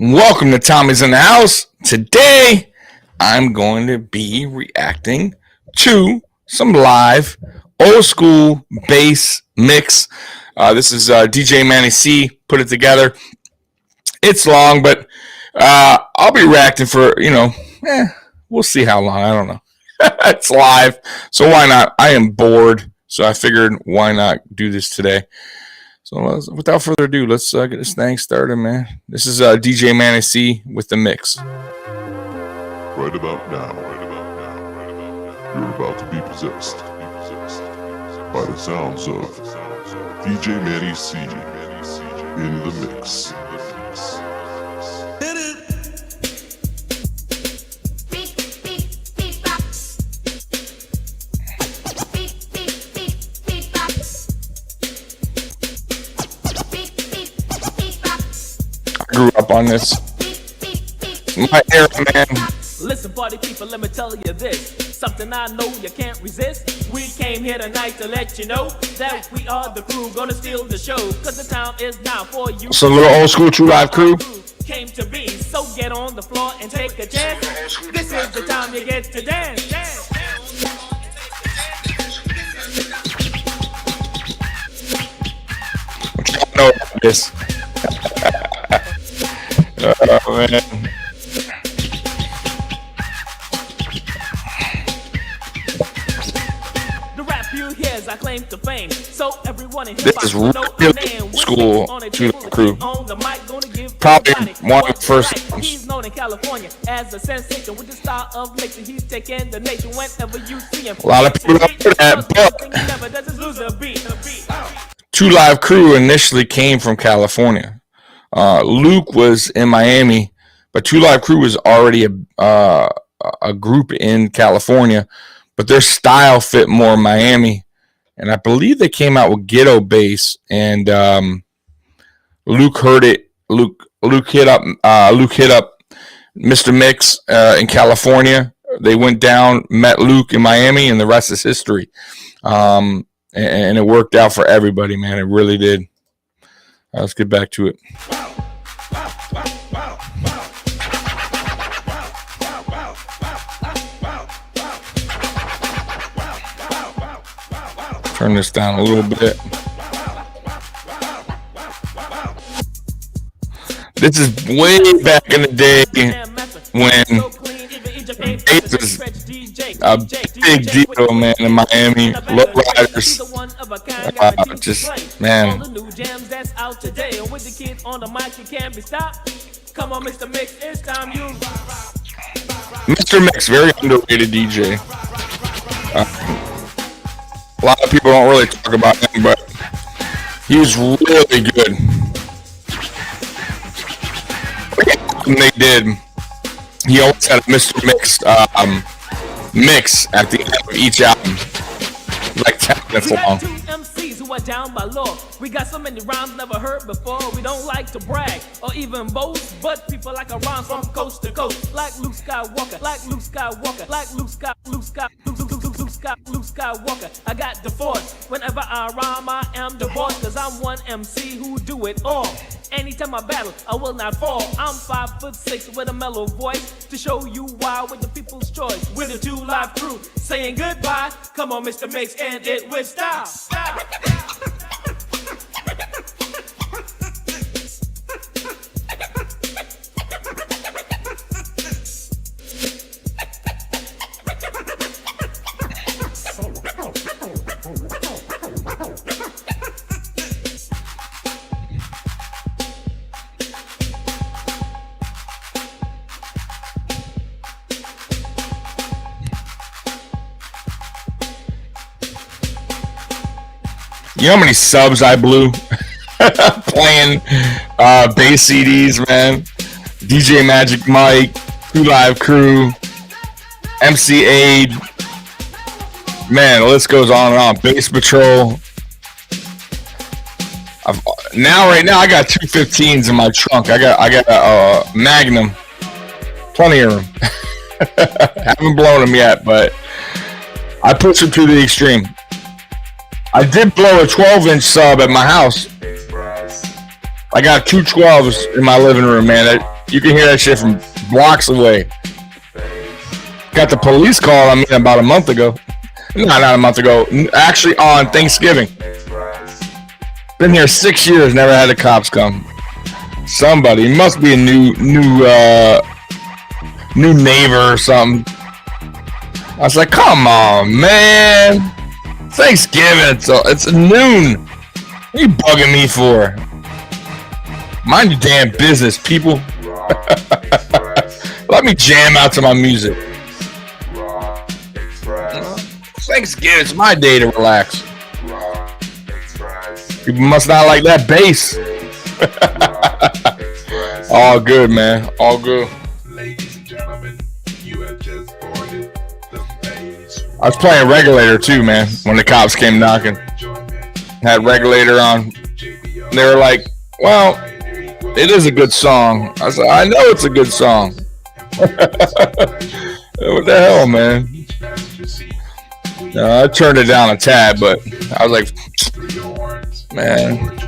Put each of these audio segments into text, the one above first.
Welcome to Tommy's in the House. Today, I'm going to be reacting to some live old school bass mix. This is DJ Manny C put it together. It's long, but I'll be reacting for, we'll see how long. I don't know. It's live, so why not? I am bored, so I figured why not do this today. So without further ado, let's get this thing started, man. This is DJ Manny C with the mix. Right about now, you're about to be possessed by the sounds of DJ Manny C in the mix. Grew up on this. My era, man. Listen, party people, let me tell you this. Something I know you can't resist. We came here tonight to let you know that we are the crew gonna steal the show. Cause the time is now for you. So a little old school True Live Crew. Came to be, so get on the floor and take a chance. This is the time you get to dance. I know this. Oh, man. The rap you hear is I claim to fame. So everyone in This is real school True Live Crew. Probably one of the first. He's known in California as a sensation with the style of mixing. He's taking the nation whenever you see him. A lot of people don't know that, but True Live Crew initially came from California. Luke was in Miami, but True Live Crew was already a group in California, but their style fit more Miami, and I believe they came out with ghetto bass. And Luke heard it. Luke hit up Mr. Mix in California. They went down, met Luke in Miami, and the rest is history. And it worked out for everybody, man. It really did. Let's get back to it. Turn this down a little bit. This is way back in the day when bass was a big deal, man, in Miami. Lowriders. Just, man. Mr. Mix, very underrated DJ. A lot of people don't really talk about him, but he was really good. When they did, he always had a Mr. Mix mix at the end of each album, like 10 minutes long. Down by law. We got so many rhymes never heard before. We don't like to brag or even boast, but people like a rhyme from coast to coast. Like Luke Skywalker, like Luke Skywalker, like Luke Skywalker. I got the force. Whenever I rhyme, I am the boss, cause I'm one MC who do it all. Anytime I battle, I will not fall. I'm 5'6" with a mellow voice to show you why with the people's choice. With the True Live Crew saying goodbye. Come on, Mr. Mix, and it with style. You know how many subs I blew playing bass CDs, man? DJ Magic Mike, True Live Crew, MC Aid. Man, the list goes on and on. Bass Patrol. Right now, I got 215s in my trunk. I got a Magnum. Plenty of them. Haven't blown them yet, but I push them to the extreme. I did blow a 12-inch sub at my house. I got two 12s in my living room, man. You can hear that shit from blocks away. Got the police call on me about a month ago. No, not a month ago. Actually, on Thanksgiving. Been here 6 years, never had the cops come. Somebody must be a new neighbor or something. I was like, come on, man. Thanksgiving, it's noon. What are you bugging me for? Mind your damn business, people. Let me jam out to my music. Thanksgiving, it's my day to relax. People must not like that bass. All good, man. All good. Ladies and gentlemen, you have just boarded the bass. I was playing Regulator too, man, when the cops came knocking. Had Regulator on. They were like, well, it is a good song. I said, I know it's a good song. What the hell, man? I turned it down a tad, but I was like, man,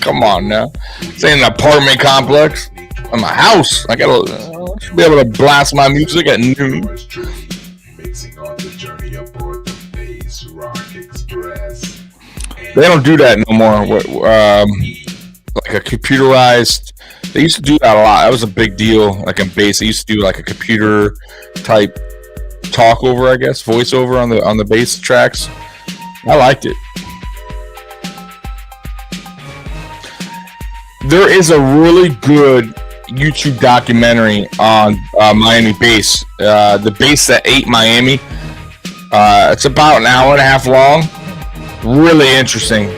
come on now. It's in an apartment complex. In my house. I should be able to blast my music at noon. They don't do that no more. Like a computerized. They used to do that a lot. That was a big deal. Like in bass, they used to do like a computer type talk over, I guess, voiceover on the bass tracks. I liked it. There is a really good YouTube documentary on Miami bass. The bass that ate Miami. It's about an hour and a half long. Really interesting.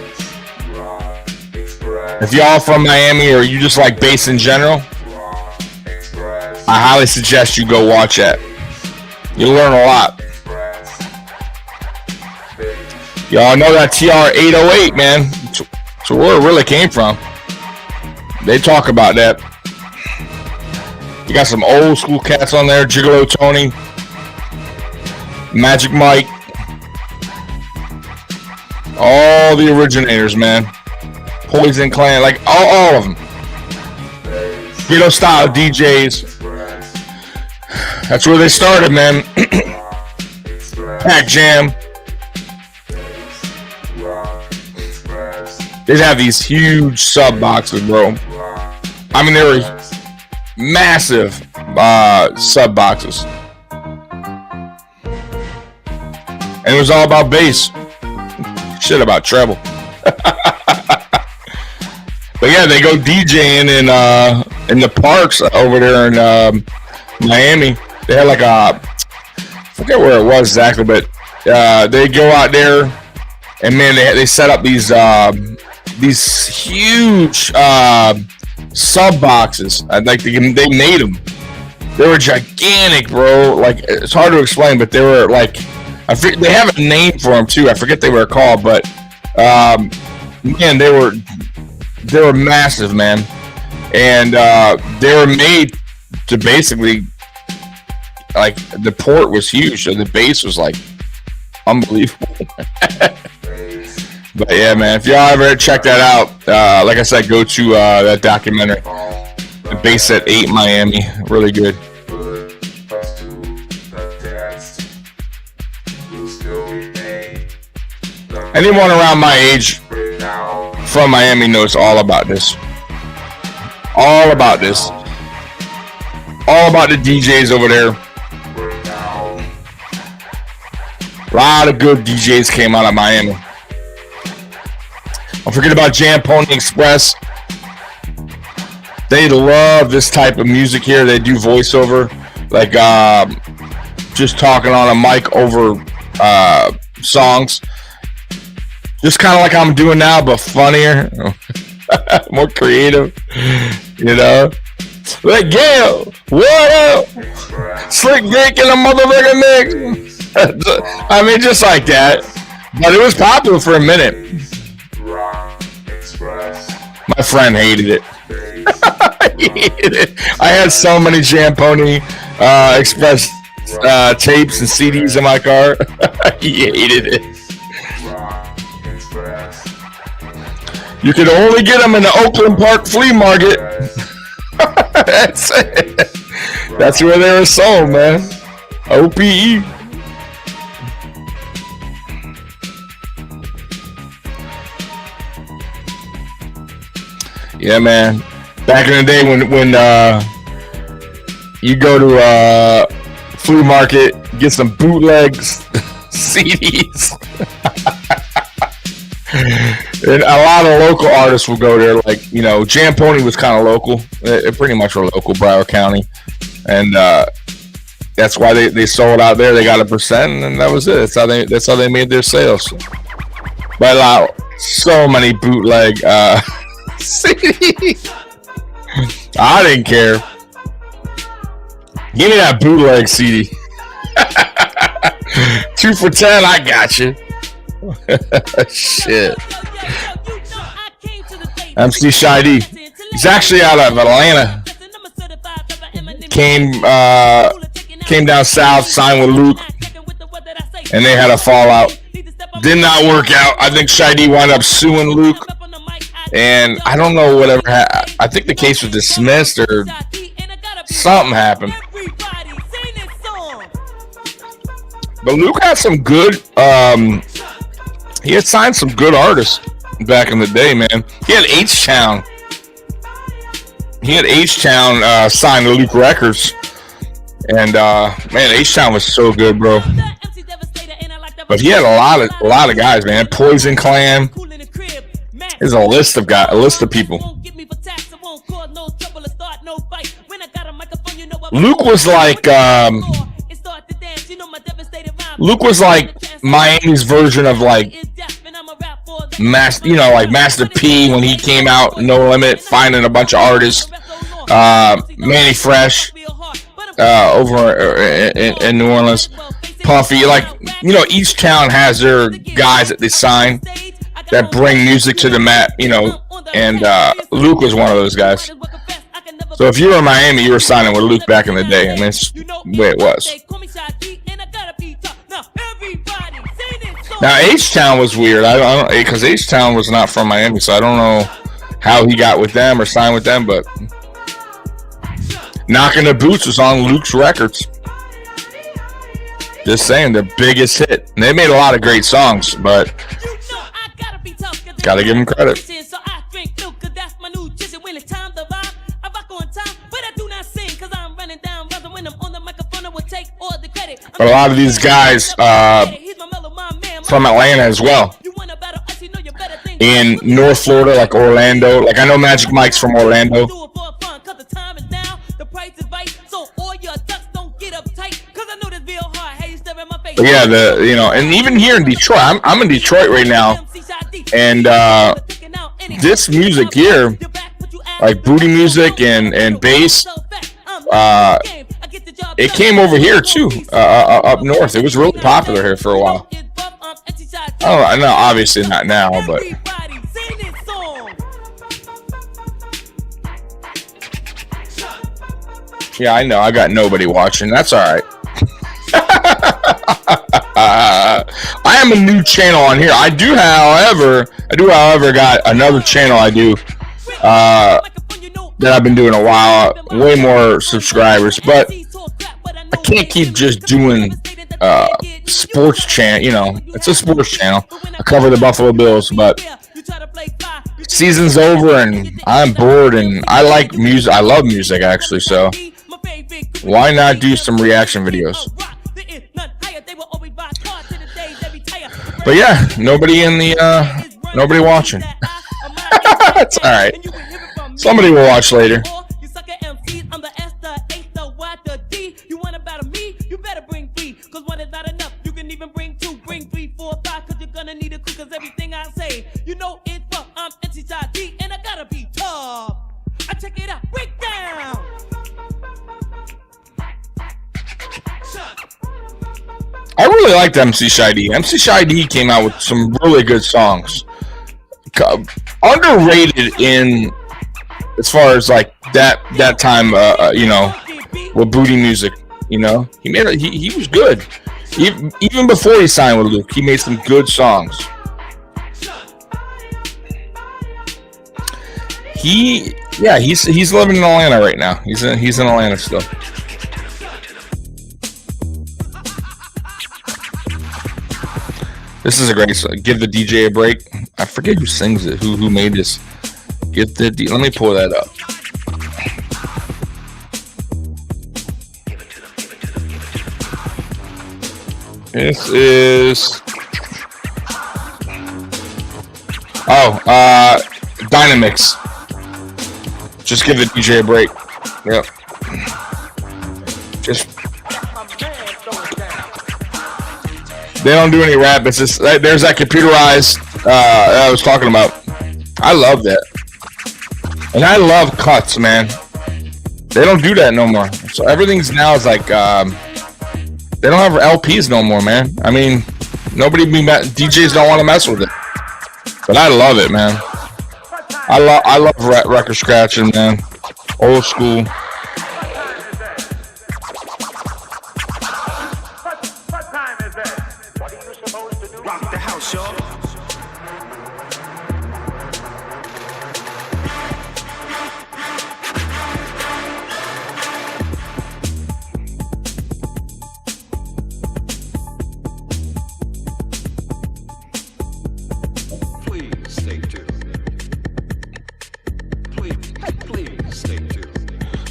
If y'all from Miami or you just like bass in general, I highly suggest you go watch that. You'll learn a lot. Y'all know that TR-808, man. That's where it really came from. They talk about that. You got some old school cats on there. Gigolo Tony. Magic Mike. All the originators, man. Poison Clan, like all of them. Ghetto style DJs. That's where they started, man. Pac Jam. They'd have these huge sub boxes, bro. I mean, they were massive sub boxes. And it was all about bass. Shit about treble. But yeah, they go DJing in the parks over there in Miami. They had like I forget where it was exactly, but they go out there and man, they set up these huge sub boxes. Like they made them. They were gigantic, bro. Like it's hard to explain, but they were like they have a name for them too. I forget they were called, but man, they were massive, man, and they were made to basically like the port was huge, so the bass was like unbelievable. But yeah, man, if y'all ever check that out, like I said, go to that documentary, The Bass That Ate Miami. Really good. Anyone around my age from Miami knows all about this. All about this. All about the DJs over there. A lot of good DJs came out of Miami. Don't forget about Jam Pony Express. They love this type of music here. They do voiceover, like just talking on a mic over songs. Just kind of like I'm doing now, but funnier, more creative, you know. Like, yeah, what up? Slick Vic and a motherfucking mix. I mean, just like that. But it was popular for a minute. My friend hated it. He hated it. I had so many Jam Pony Express tapes and CDs in my car. He hated it. You could only get them in the Oakland Park Flea Market. That's it. That's where they were sold, man. OPE. Yeah, man. Back in the day when you go to flea market, get some bootlegs, CDs. And a lot of local artists will go there. Like, you know, Jam Pony was kind of local. It pretty much were local, Broward County. And that's why they sold out there. They got a percent, and that was it. That's how they made their sales. But so many bootleg CDs. I didn't care. Give me that bootleg CD. 2 for $10, I got you. Shit. MC Shy D. He's actually out of Atlanta. Came down south, signed with Luke, and they had a fallout. Did not work out. I think Shy D wound up suing Luke, and I don't know whatever happened. I think the case was dismissed or something happened. But Luke had some good. He had signed some good artists back in the day, man. He had H-Town. Signed to Luke Records. And man, H-Town was so good, bro. But he had a lot of guys, man. Poison Clan. There's a list of people. Luke was like Miami's version of like Master P when he came out, No Limit, finding a bunch of artists. Manny Fresh over in New Orleans. Puffy, like, you know, each town has their guys that they sign that bring music to the map, you know, and Luke was one of those guys. So if you were in Miami, you were signing with Luke back in the day. I mean, it's the way it was. Now, H-Town was weird. I don't because H-Town was not from Miami, so I don't know how he got with them or signed with them, but Knocking the Boots was on Luke's records. Just saying, their biggest hit. And they made a lot of great songs, but gotta give them credit. But a lot of these guys from Atlanta as well. In North Florida, like Orlando. Like, I know Magic Mike's from Orlando. But yeah, and even here in Detroit, I'm in Detroit right now, and this music here, like booty music and bass, it came over here too, up north. It was really popular here for a while. I know, obviously not now, but yeah, I know. I got nobody watching. That's all right. I am a new channel on here. I do, however, got another channel I do that I've been doing a while. Way more subscribers, but I can't keep just doing sports channel. You know, it's a sports channel. I cover the Buffalo Bills, but season's over and I'm bored and I like music. I love music actually, so why not do some reaction videos? But yeah, nobody watching. It's all right. Somebody will watch later. I really liked MC Shy D. MC Shy D came out with some really good songs. Underrated in as far as like that time, you know, with booty music. You know, he was good. Even before he signed with Luke, he made some good songs. He's living in Atlanta right now. He's in Atlanta still. This is a great song. Give the DJ a break. I forget who sings it. Who made this? Let me pull that up. This is Dynamix. Just give the DJ a break. Yep. They don't do any rap. It's just there's that computerized I was talking about. I love that, and I love cuts, man. They don't do that no more. So everything's now is like they don't have LPs no more, man. I mean, DJs don't want to mess with it, but I love it, man. I love record scratching, man. Old school.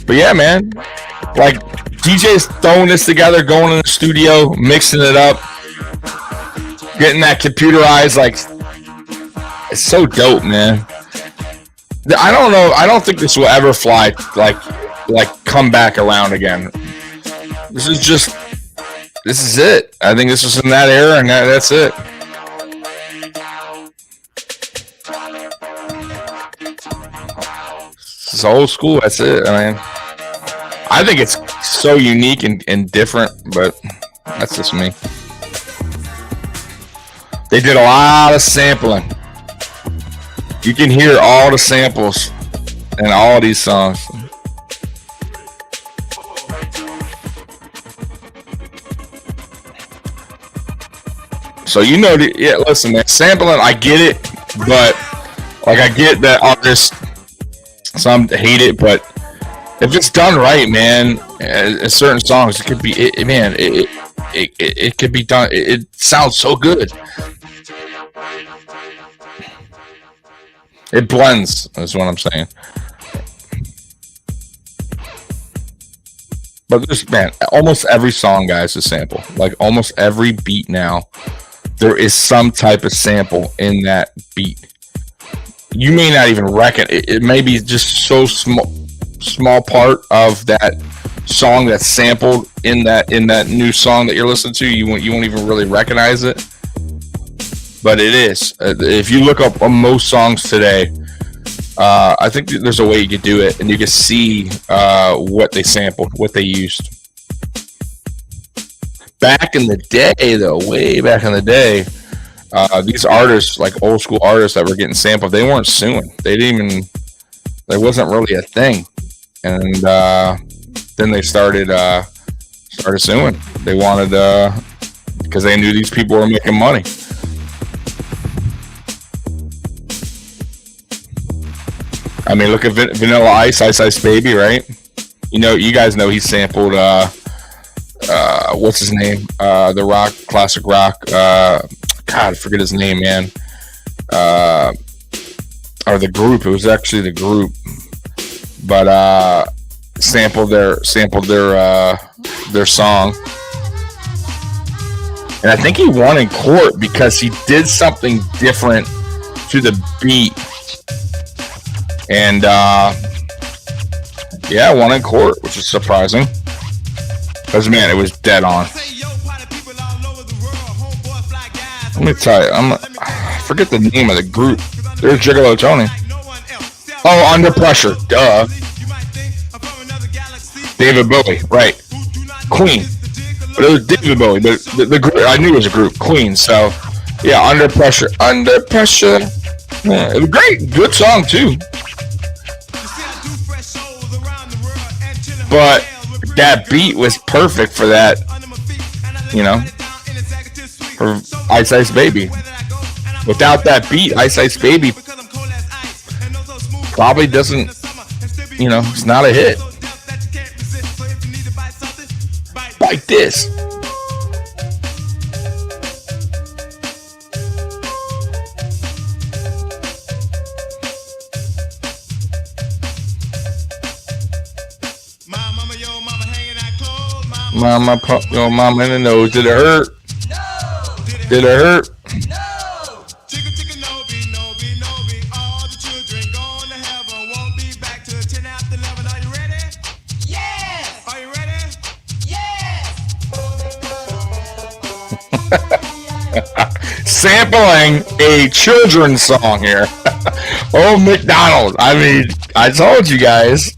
But yeah, man, like DJs throwing this together, going in the studio, mixing it up, getting that computerized, like it's so dope, man. I don't know. I don't think this will ever fly, like come back around again. This is it. I think this was in that era, and that's it. It's old school. That's it. I mean, I think it's so unique and different, but that's just me. They did a lot of sampling. You can hear all the samples in all these songs. So yeah. Listen, man, sampling, I get it, but like I get that artists. Some hate it, but if it's done right, man, certain songs, it could be, it could be done. It sounds so good. It blends, is what I'm saying. But this, man, almost every song, guys, is sample. Like almost every beat now, there is some type of sample in that beat. You may not even reckon it. It may be just so small part of that song that's sampled in that new song that you're listening to. You won't even really recognize it, but it is. If you look up most songs today, I think there's a way you could do it, and you can see what they sampled, what they used. Back in the day, though, way back in the day. These artists, like old school artists that were getting sampled, they weren't suing. They didn't even. There wasn't really a thing, and then they started suing. They wanted because they knew these people were making money. I mean, look at Vanilla Ice, Ice Baby, right? You guys know he sampled. What's his name? The rock, classic rock. God, I forget his name, man. Or the group. It was actually the group, but sampled their song, and I think he won in court because he did something different to the beat, and won in court, which is surprising. Because man, it was dead on. Let me tell you, I forget the name of the group. There's Gigolo Tony. Oh, Under Pressure. Duh. David Bowie, right. Queen. But it was David Bowie. But the group, I knew it was a group. Queen. So, yeah, Under Pressure. Under Pressure. Yeah, it was great. Good song, too. But that beat was perfect for that, for Ice Baby. Without that beat, Ice Baby probably doesn't, it's not a hit. Like this. Mama pump your mama in the nose. Did it hurt? No. Did it hurt? No. All the children going to heaven won't be back till 10 after 11. Are you ready? Yes. Are you ready? Yes. Sampling a children's song here. Oh, McDonald. I mean, I told you guys.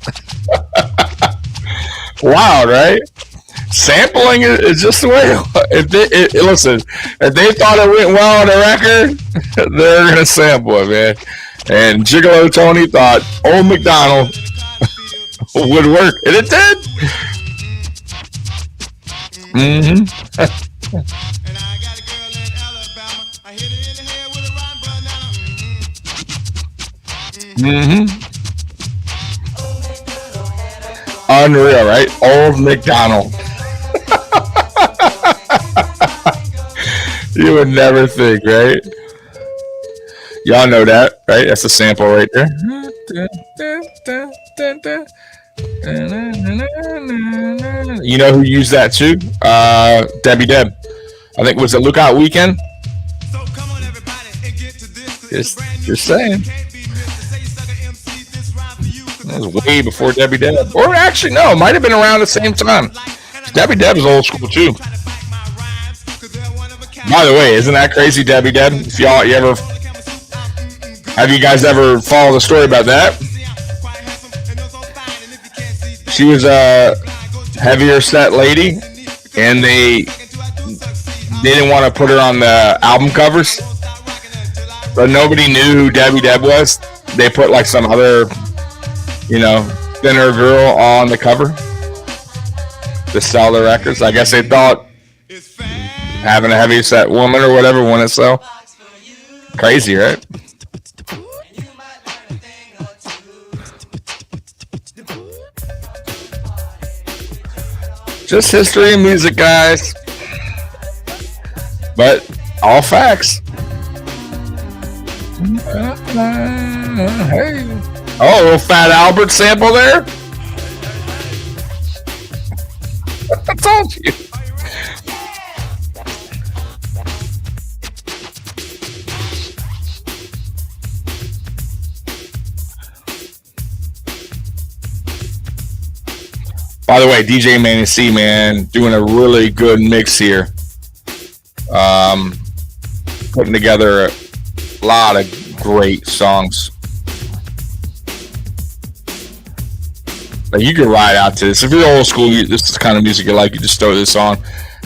Wild, right? Sampling is just the way. Listen, if they thought it went well on the record, they're gonna sample it, man. And Gigolo Tony thought Old McDonald would work, and it did. Mm-hmm. Mm-hmm. Unreal, right? Old McDonald. You would never think, right? Y'all know that, right? That's a sample right there. You know who used that too? Debbie Deb. I think, was it Lookout Weekend? Just saying. That was way before Debbie Deb. Or actually, no, it might have been around the same time. Debbie Deb is old school too. By the way, isn't that crazy, Debbie Deb? If have you guys ever followed the story about that? She was a heavier set lady, and they didn't want to put her on the album covers, but nobody knew who Debbie Deb was. They put like some other, thinner girl on the cover to sell the records. I guess they thought having a heavy set woman or whatever wouldn't sell. Crazy, right? Just history and music, guys. But all facts. Hey. Oh, a little Fat Albert sample there? I told you. By the way, DJ Manny C, man, doing a really good mix here. Putting together a lot of great songs. Like, you can ride out to this. If you're old school, this is the kind of music you like, you just throw this on.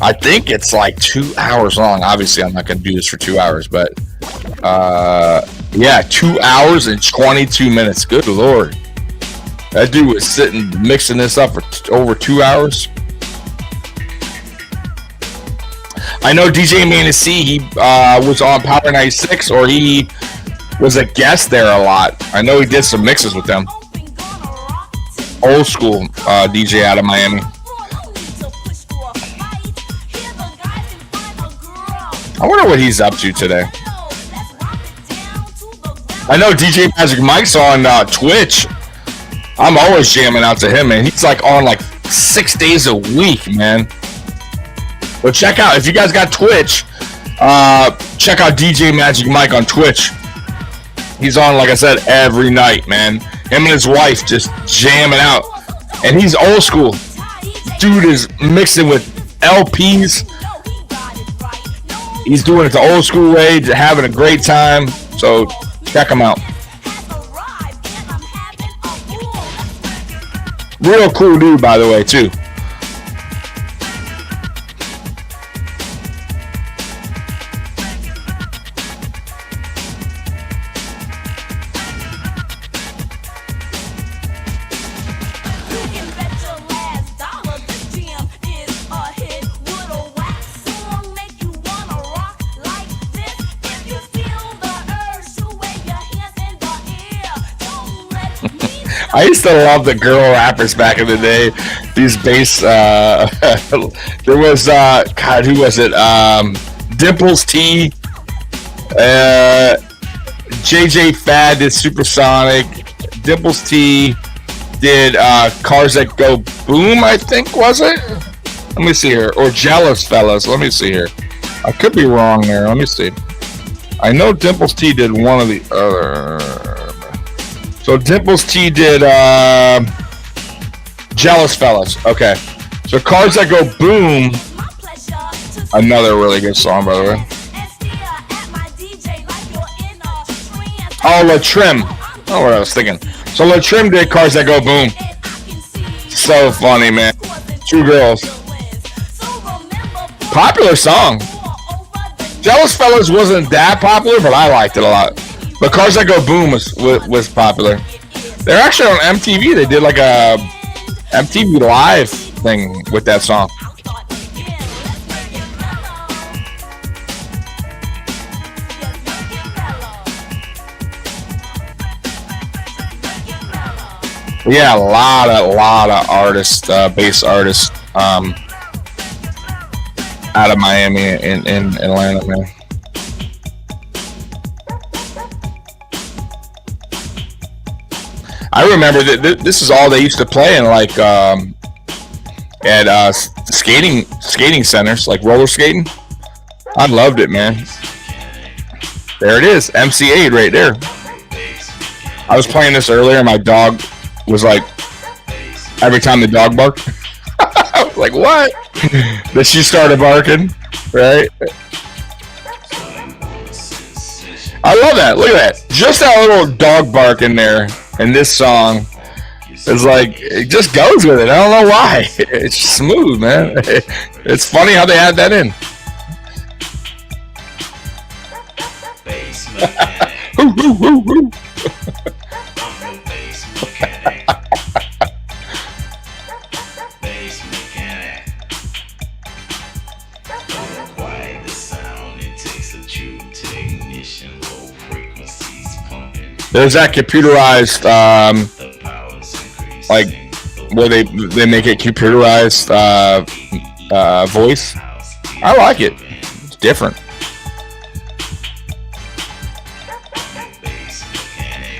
I think it's like 2 hours long. Obviously, I'm not going to do this for 2 hours, but yeah, 2 hours and 22 minutes. Good Lord. That dude was sitting, mixing this up for over 2 hours. I know DJ Manny C, he was on Power 96, or he was a guest there a lot. I know he did some mixes with them. Old school DJ out of Miami. I wonder what he's up to today. I know DJ Magic Mike's on Twitch. I'm always jamming out to him, man. He's like on like 6 days a week, man. But check out, if you guys got Twitch, check out DJ Magic Mike on Twitch. He's on, like I said, every night, man. Him and his wife just jamming out. And he's old school. Dude is mixing with LPs. He's doing it the old school way, having a great time. So check him out. Real cool dude, by the way, too. I used to love the girl rappers back in the day. These bass. There was God, who was it? Dimples T. JJ Fad did Supersonic. Dimples T did Cars That Go Boom, I think, was it? Let me see here. Or Jealous Fellas. Let me see here. I could be wrong there. Let me see. I know Dimples T did one of the other. So Dimples T did Jealous Fellas. Okay. So Cars That Go Boom. Another really good song, by the way. Oh, La Trim. Oh, what I was thinking. So La Trim did Cars That Go Boom. So funny, man. Two girls. Popular song. Jealous Fellas wasn't that popular, but I liked it a lot. But Cars That Go Boom was popular. They're actually on MTV. They did like a MTV Live thing with that song. Yeah, a lot of artists, bass artists, out of Miami in Atlanta, man. I remember that this is all they used to play in, like at skating centers, like roller skating. I loved it, man. There it is, MC8 right there. I was playing this earlier, and my dog was like, every time the dog barked, I was like, what? Then she started barking, right? I love that. Look at that. Just that little dog bark in there in this song is like, it just goes with it. I don't know why. It's smooth, man. It's funny how they add that in. Hoo, hoo, hoo, hoo. There's that computerized, like where they make it computerized voice. I like it. It's different.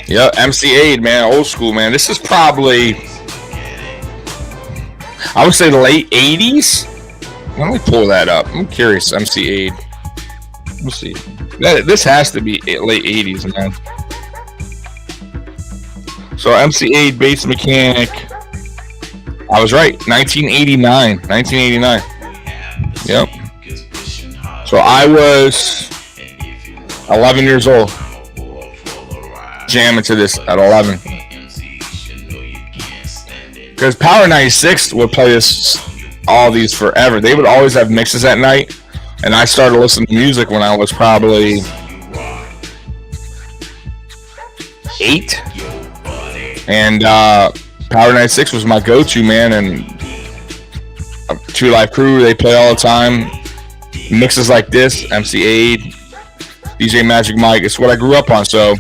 Yeah, MC8, man, old school, man. This is probably, I would say, the late '80s. Let me pull that up. I'm curious. MC8. We'll see. This has to be late '80s, man. So MC8, Bass Mechanic. I was right. 1989. 1989. Yep. So I was 11 years old. Jamming to this at 11. Because Power 96 would play all these forever. They would always have mixes at night. And I started listening to music when I was probably 8. And Power 96 was my go-to, man. And True Life Crew, they play all the time. Mixes like this, MC8, DJ Magic Mike. It's what I grew up on. So,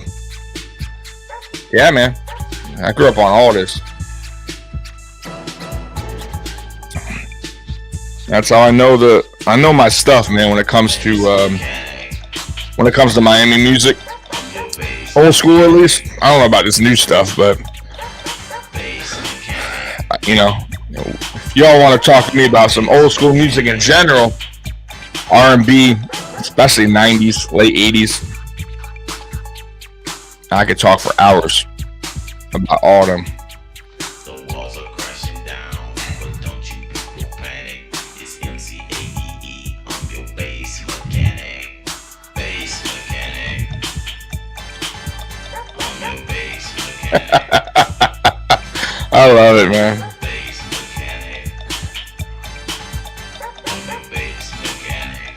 yeah, man. I grew up on all this. That's how I know my stuff, man. When it comes to Miami music, old school at least. I don't know about this new stuff, but you know, if y'all want to talk to me about some old school music in general, R&B, especially 90s, late 80s, I could talk for hours about all of them. The walls are crashing down, but don't you people panic. It's MC8. I'm your bass mechanic. Bass mechanic. I'm your bass mechanic. I love it, man. Bass mechanic. I'm your bass mechanic.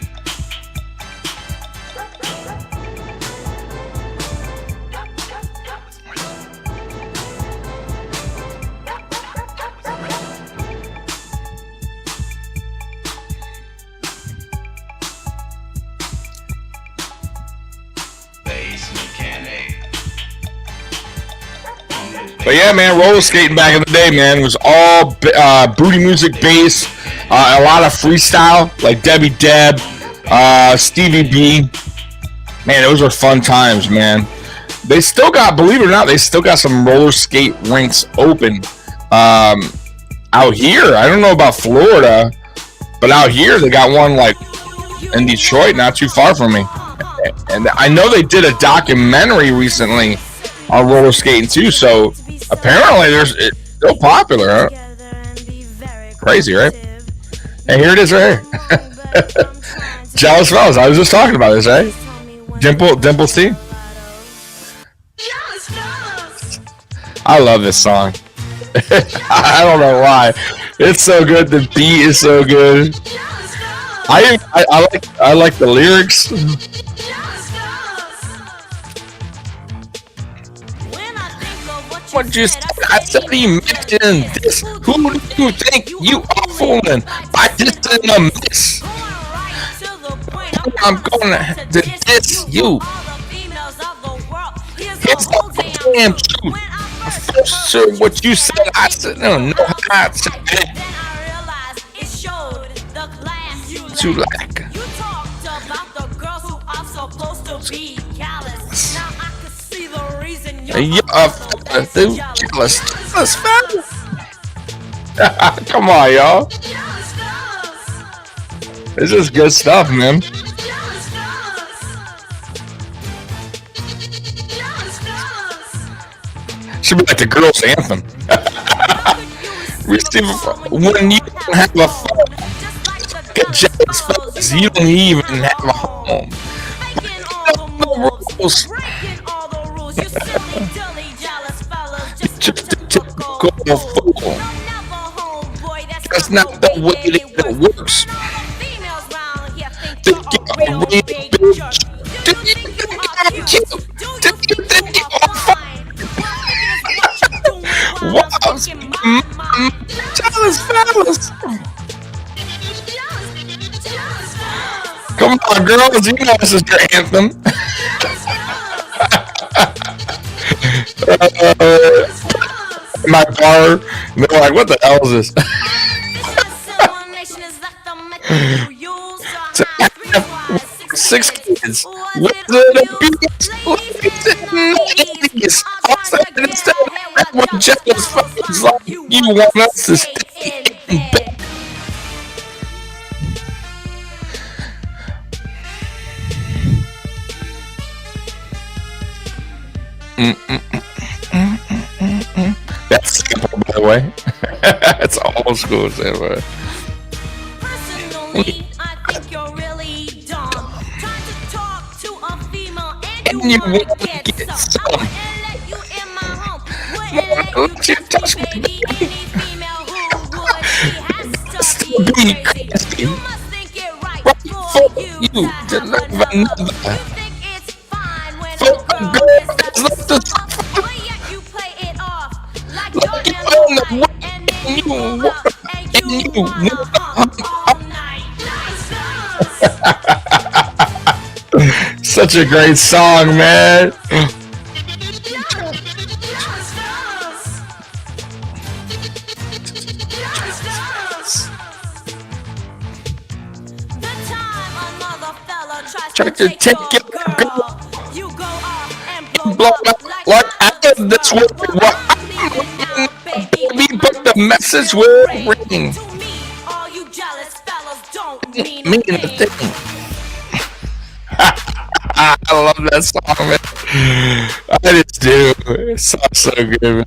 Bass mechanic. I'm your But yeah, man, roller skating back in the day, man, was all booty music bass, a lot of freestyle, like Debbie Deb, Stevie B. Man, those were fun times, man. They still got, believe it or not, they still got some roller skate rinks open out here. I don't know about Florida, but out here they got one like in Detroit, not too far from me. And I know they did a documentary recently on roller skating too, so apparently it's still popular, huh? Crazy, right? And here it is right here. Jealous Fellas. I was just talking about this, right? Dimple C. I love this song. I don't know why. It's so good. The beat is so good. I like the lyrics. What you said? I said you mentioned this. Who do you think you are fooling? I just didn't miss. I'm gonna diss you. Here's the damn truth. First, sir, what you said, I said no how to say it. To like. You're jealous man. Come on, y'all. This is good stuff, man. Should be like the girls' anthem. When you don't have a phone, get jealous fellas, you don't even have a home. No rules. Just a typical fool. That's not the way that it works. Think you're a real bitch. Do you think I'm cute? Do you think you're fine? Wow, jealous fellas. Come on, girls, you know this is your anthem. My car, they're like, what the hell is this? To have 6 kids with the abuse, instead of having jealous fuckers like you want us to stay in bed. That's simple, by the way. It's old school, anyway. Personally, I think you're really dumb. Trying to talk to a female and you wanna get some. I wouldn't let you in my home. Wouldn't let you touch me, baby. Any female who would, she has to be crazy. You must think it right for you to love another. You think it's fine when a girl is left to suffer, but yet you play it off like you're in love, and then you walk up and you wanna hump all night. Such a great song, man. Try to take your girl, you go off and blow up like I did this way. What? But the message will ring. To me, all you jealous fellas don't mean Mean a thing. I love that song, man. I just do. It sounds so good, man.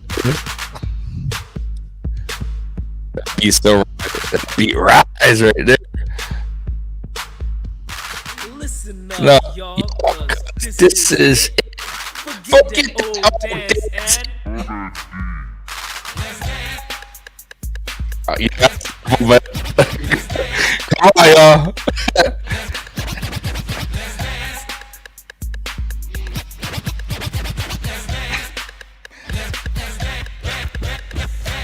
That beat's so right. That beat rise right there. Listen up, No, y'all, y'all, 'cause this is it. forget the old dance and Yeah. Come on, y'all.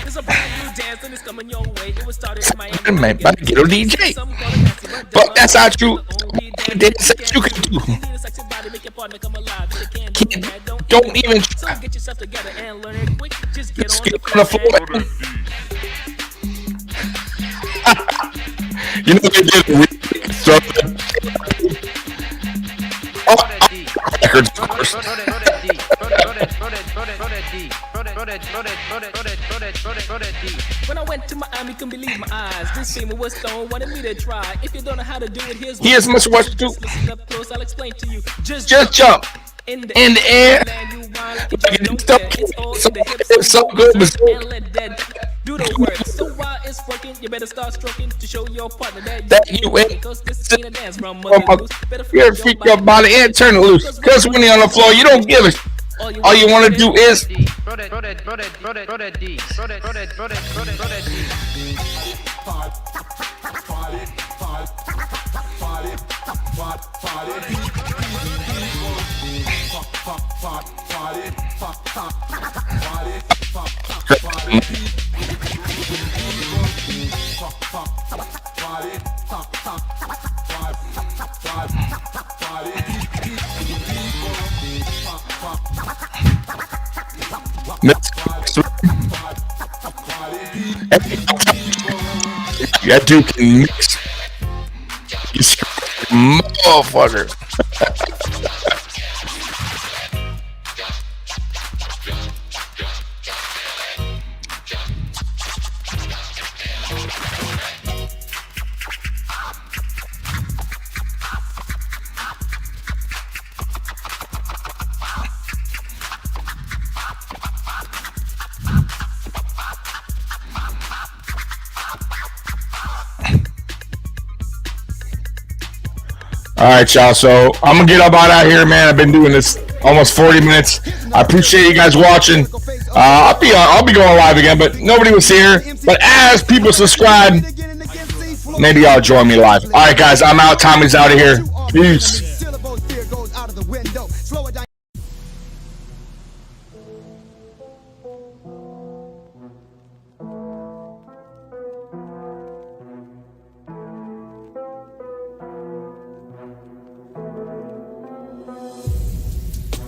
there's a brand new dance dancing is coming your way. It was started in Miami. Man, by the ghetto DJ. Some call it nasty, But that's not true. only What did sex you can do? You need a sexy body, make your partner come alive. If they can't Kid, do that, don't even So try. get yourself together and learn it quick. Just get Just on get the on the floor. floor. You know they did a remake, so records, of course. When I went to Miami, couldn't believe my eyes. This female was stone, wanted me to try. If you don't know how to do it, here's He has much work to do. Listen up close, I'll explain to you. Just jump in the air. land, you whine like Like you you don't don't care. care. It's all So- in the hips, it's so good, but- and let that do the work. So while it's working, you better start stroking to show your partner that That you ain't- Because this ain't a dance from Mother Goose. Better You're freak your body and turn it loose. Cause when you're on the floor, you don't give a all you want to do is that dude can mix. You motherfucker. All right, y'all. So I'm gonna get up out of here, man. I've been doing this almost 40 minutes. I appreciate you guys watching. I'll be going live again, but nobody was here. But as people subscribe, maybe y'all join me live. All right, guys. I'm out. Tommy's out of here. Peace.